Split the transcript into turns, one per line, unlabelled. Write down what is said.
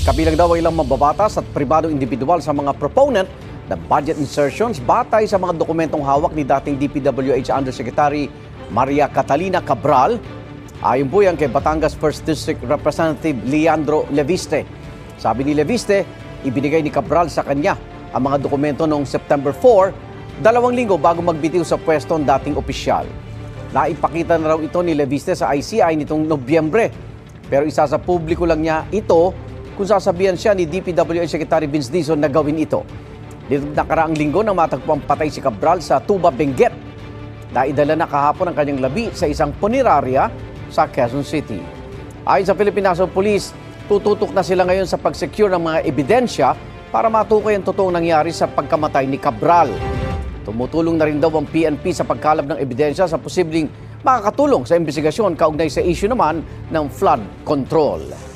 Kabilang daw ay ilang mababatas at pribadong individual sa mga proponent ng budget insertions batay sa mga dokumentong hawak ni dating DPWH Undersecretary Maria Catalina Cabral. Ayon po yan kay Batangas 1st District Representative Leandro Leviste. Sabi ni Leviste, ibinigay ni Cabral sa kanya ang mga dokumento noong September 4, 2 linggo bago magbitiw sa pwesto ng dating opisyal. Naipakita na raw ito ni Leviste sa ICI nitong Nobyembre. Pero isa sa publiko lang niya ito kung sasabihan siya ni DPWH Secretary Vince Dizon na gawin ito. Dito nakaraang linggo nang matagpuang patay si Cabral sa Tuba, Benguet. Naidala na kahapon ang kanyang labi sa isang punerarya sa Quezon City. Ayon sa Philippine National Police, tututok na sila ngayon sa pag-secure ng mga ebidensya para matukoy ang totoong nangyari sa pagkamatay ni Cabral. Tumutulong na rin daw ang PNP sa pagkalap ng ebidensya sa posibleng makakatulong sa investigasyon kaugnay sa issue naman ng flood control.